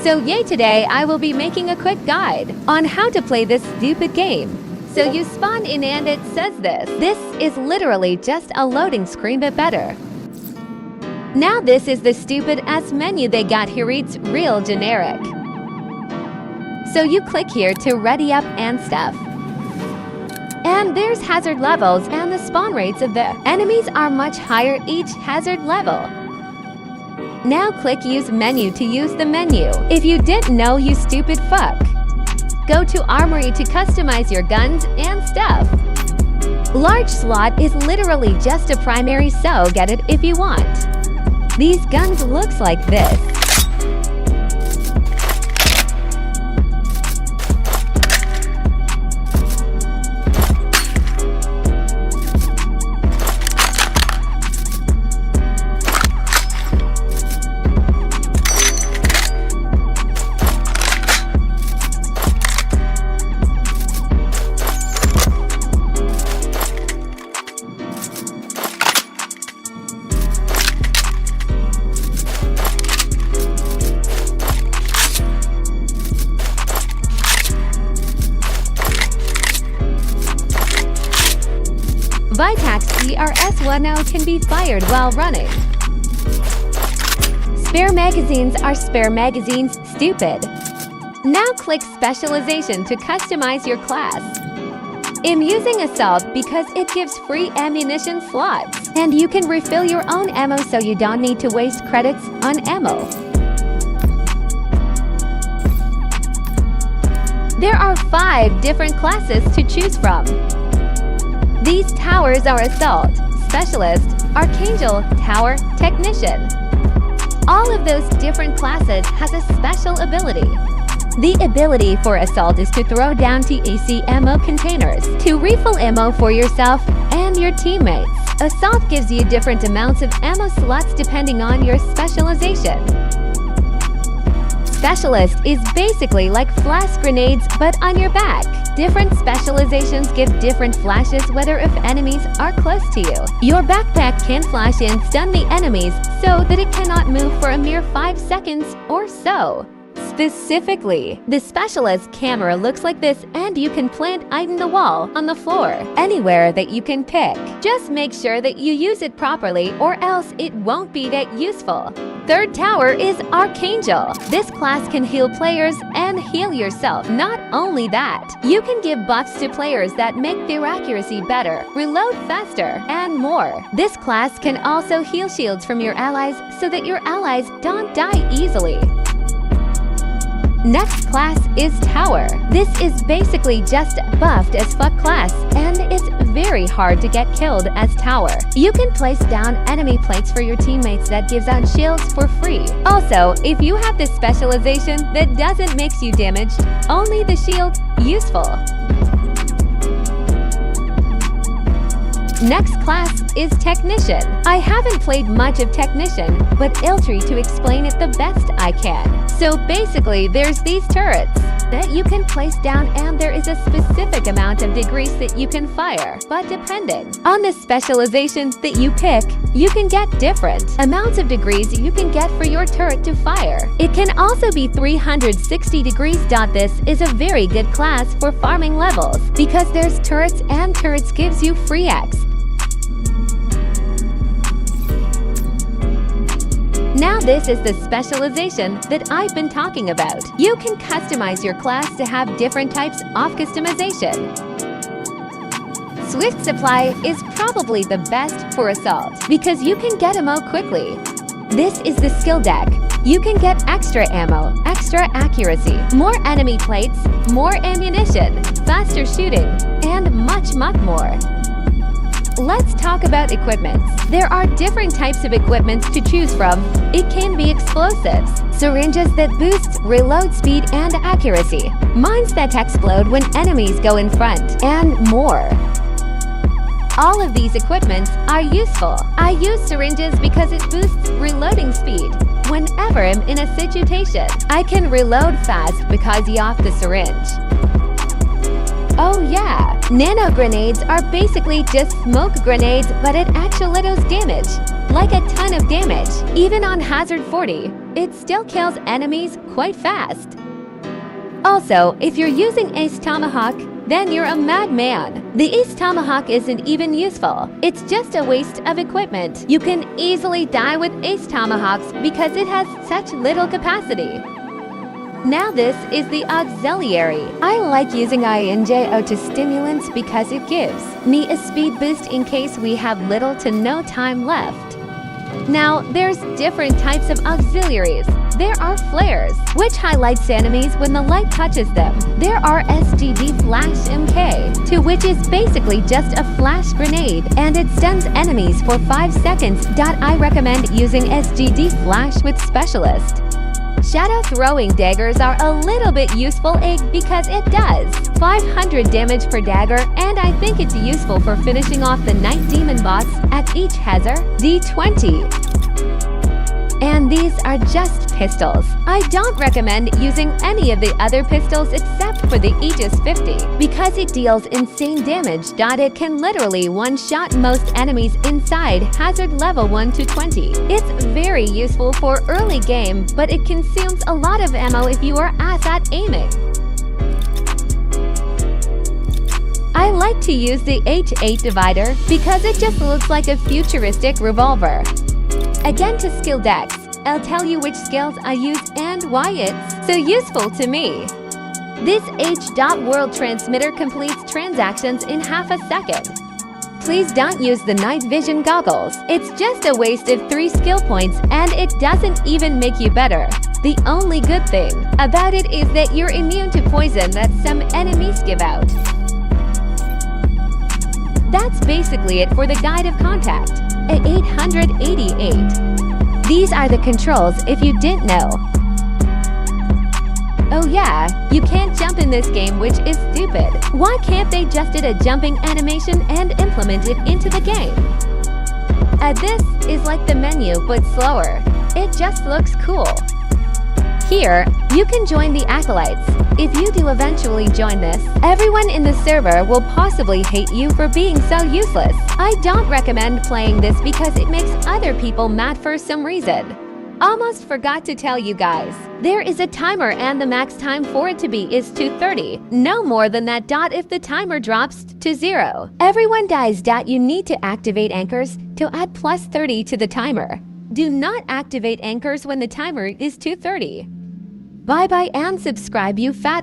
So yay, today I will be making a quick guide on how to play this stupid game. So you spawn in and it says this. This is literally just a loading screen but better. Now this is the stupid ass menu they got here. It's real generic. So you click here to ready up and stuff. And there's hazard levels, and the spawn rates of the enemies are much higher each hazard level. Now click use menu to use the menu. If you didn't know, you stupid fuck. Go to armory to customize your guns and stuff. Large slot is literally just a primary, so get it if you want. These guns looks like this. Vitax CRS-10 can be fired while running. Spare magazines are spare magazines, stupid. Now click specialization to customize your class. I'm using assault because it gives free ammunition slots, and you can refill your own ammo so you don't need to waste credits on ammo. There are 5 different classes to choose from. These towers are Assault, Specialist, Archangel, Tower, Technician. All of those different classes has a special ability. The ability for Assault is to throw down TAC ammo containers to refill ammo for yourself and your teammates. Assault gives you different amounts of ammo slots depending on your specialization. Specialist is basically like flash grenades but on your back. Different specializations give different flashes whether if enemies are close to you. Your backpack can flash and stun the enemies so that it cannot move for a mere 5 seconds or so. Specifically, the specialist camera looks like this, and you can plant it in the wall, on the floor, anywhere that you can pick. Just make sure that you use it properly or else it won't be that useful. Third tower is Archangel. This class can heal players and heal yourself. Not only that, you can give buffs to players that make their accuracy better, reload faster, and more. This class can also heal shields from your allies so that your allies don't die easily. Next class is Tower. This is basically just buffed as fuck class, and it's very hard to get killed as Tower. You can place down enemy plates for your teammates that gives out shields for free. Also, if you have this specialization that doesn't make you damaged, only the shield useful. Next class is Technician. I haven't played much of Technician, but I'll try to explain it the best I can. So basically, there's these turrets that you can place down, and there is a specific amount of degrees that you can fire. But depending on the specialization that you pick, you can get different amounts of degrees you can get for your turret to fire. It can also be 360 degrees. This is a very good class for farming levels because there's turrets, and turrets gives you free X. Now this is the specialization that I've been talking about. You can customize your class to have different types of customization. Swift Supply is probably the best for Assault because you can get ammo quickly. This is the skill deck. You can get extra ammo, extra accuracy, more enemy plates, more ammunition, faster shooting, and much more. Let's talk about equipments. There are different types of equipments to choose from. It can be explosives, syringes that boost reload speed and accuracy, mines that explode when enemies go in front, and more. All of these equipments are useful. I use syringes because it boosts reloading speed. Whenever I'm in a situation, I can reload fast because of the syringe. Oh yeah, nano grenades are basically just smoke grenades, but it actually does damage, like a ton of damage, even on hazard 40. it still kills enemies quite fast. Also, if you're using Ace Tomahawk, then you're a madman. The Ace Tomahawk isn't even useful. It's just a waste of equipment. You can easily die with Ace Tomahawks because it has such little capacity. Now this is the auxiliary. I like using INJO to stimulants because it gives me a speed boost in case we have little to no time left. Now, there's different types of auxiliaries. There are flares, which highlights enemies when the light touches them. There are SGD Flash MK, which is basically just a flash grenade, and it stuns enemies for 5 seconds. I recommend using SGD Flash with Specialist. Shadow throwing daggers are a little bit useful because it does 500 damage per dagger, and I think it's useful for finishing off the Night Demon boss at each Hazard D20. And these are just pistols. I don't recommend using any of the other pistols except for the Aegis 50 because it deals insane damage. It can literally one-shot most enemies inside Hazard level 1 to 20. It's very useful for early game, but it consumes a lot of ammo if you are ass at aiming. I like to use the H8 divider because it just looks like a futuristic revolver. Again, to skill decks, I'll tell you which skills I use and why it's so useful to me. This H.World transmitter completes transactions in half a second. Please don't use the night vision goggles. It's just a waste of 3 skill points and it doesn't even make you better. The only good thing about it is that you're immune to poison that some enemies give out. That's basically it for the Guide of Contact. At 888. These are the controls if you didn't know. Oh yeah, you can't jump in this game, which is stupid. Why can't they just do a jumping animation and implement it into the game? This is like the menu but slower. It just looks cool. Here, you can join the Acolytes. If you do eventually join this, everyone in the server will possibly hate you for being so useless. I don't recommend playing this because it makes other people mad for some reason. Almost forgot to tell you guys, there is a timer and the max time for it to be is 2:30. No more than that. If the timer drops to 0, everyone dies. You need to activate anchors to add plus 30 to the timer. Do not activate anchors when the timer is 2:30. Bye bye and subscribe, you fat